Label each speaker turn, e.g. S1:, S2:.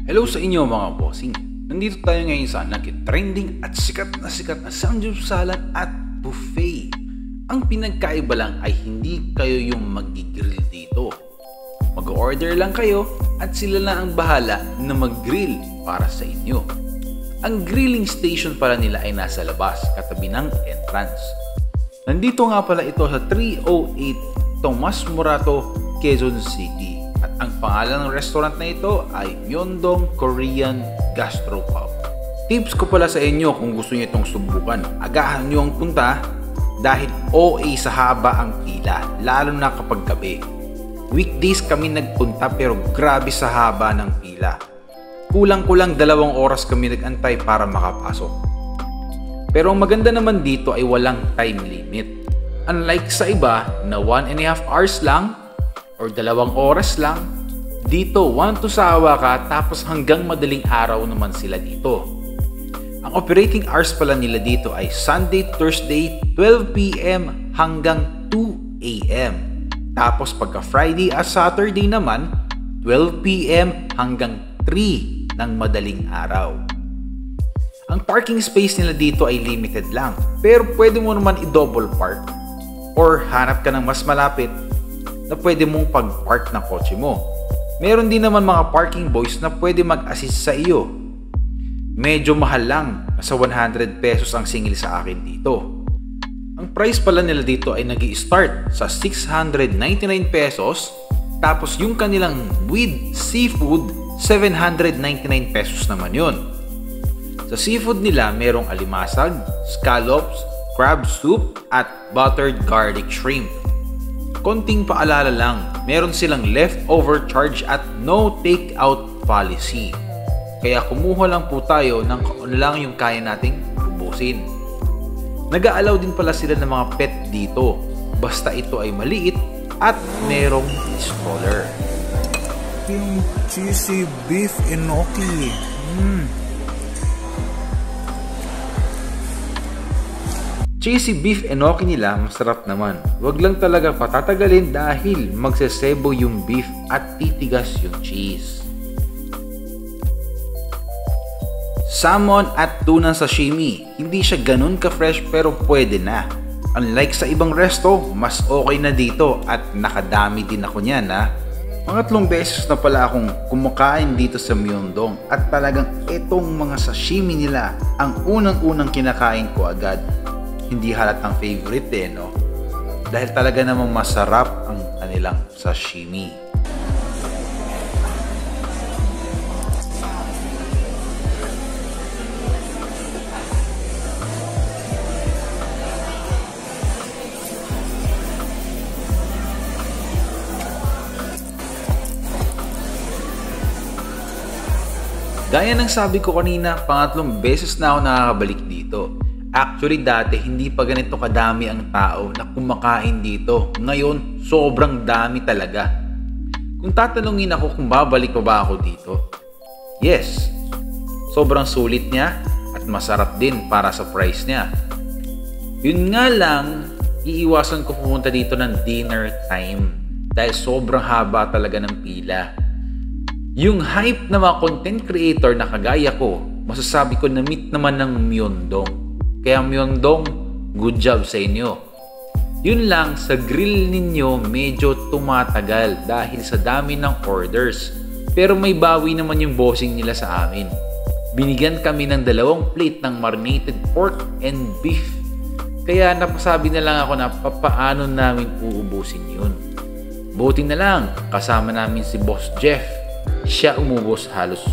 S1: Hello sa inyo mga bossing. Nandito tayo ngayon sa nag-trending at sikat na samgyup salad at buffet. Ang pinagkaiba lang ay hindi kayo yung mag-grill dito. Mag-order lang kayo at sila na ang bahala na mag-grill para sa inyo. Ang grilling station pala nila ay nasa labas, katabi ng entrance. Nandito nga pala ito sa 308 Tomas Morato, Quezon City. At ang pangalan ng restaurant na ito ay Myeongdong Korean Gastropub. Tips ko pala sa inyo kung gusto niyo itong subukan. Agahan niyo ang punta dahil OA sa haba ang pila, lalo na kapag gabi. Weekdays kami nagpunta pero grabe sa haba ng pila. Kulang-kulang 2 oras kami nagantay para makapasok. Pero ang maganda naman dito ay walang time limit. Unlike sa iba na 1.5 hours lang or 2 oras lang, dito 1 to sawa ka tapos hanggang madaling araw naman sila dito. Ang operating hours pala nila dito ay Sunday, Thursday, 12 p.m. hanggang 2 a.m. Tapos pagka Friday at Saturday naman, 12 p.m. hanggang 3 ng madaling araw. Ang parking space nila dito ay limited lang, pero pwede mo naman i-double park or hanap ka ng mas malapit na pwede mong pag-park ng kotse mo. Meron din naman mga parking boys na pwede mag-assist sa iyo. Medyo mahal lang, nasa 100 pesos ang singil sa akin dito. Ang price pala nila dito ay nag-i-start sa 699 pesos, tapos yung kanilang with seafood, 799 pesos naman yun. Sa seafood nila, merong alimasag, scallops, crab soup, at buttered garlic shrimp. Konting paalala lang, meron silang leftover charge at no take-out policy. Kaya kumuha lang po tayo ng kung ano lang yung kaya nating ubusin. Nag-aalaw din pala sila ng mga pet dito, basta ito ay maliit at merong stroller.
S2: Yung cheesy beef enoki.
S1: Cheesy beef enoki nila masarap naman. Wag lang talaga patatagalin dahil magsesebo yung beef at titigas yung cheese. Salmon at tuna sashimi. Hindi siya ganun ka-fresh pero pwede na. Unlike sa ibang resto, mas okay na dito at nakadami din ako niyan ha. Pangatlong beses na pala akong kumakain dito sa Myeongdong at talagang itong mga sashimi nila ang unang-unang kinakain ko agad. Hindi halatang favorite no? Dahil talaga namang masarap ang kanilang sashimi. Gaya ng sabi ko kanina, pangatlong beses na ako nakakabalik dito. Actually, dati hindi pa ganito kadami ang tao na kumakain dito. Ngayon, sobrang dami talaga. Kung tatanungin ako kung babalik pa ba ako dito, yes. Sobrang sulit niya at masarap din para sa price niya. Yun nga lang, iiwasan ko pumunta dito ng dinner time dahil sobrang haba talaga ng pila. Yung hype na mga content creator na kagaya ko, masasabi ko na meet naman ng Myeongdong. Kaya Myeongdong, good job sa inyo. Yun lang, sa grill ninyo medyo tumatagal dahil sa dami ng orders. Pero may bawi naman yung bossing nila sa amin. Binigyan kami ng 2 plate ng marinated pork and beef. Kaya napasabi na lang ako na papaano namin uubusin yun. Buti na lang, kasama namin si Boss Jeff. Siya umubos halos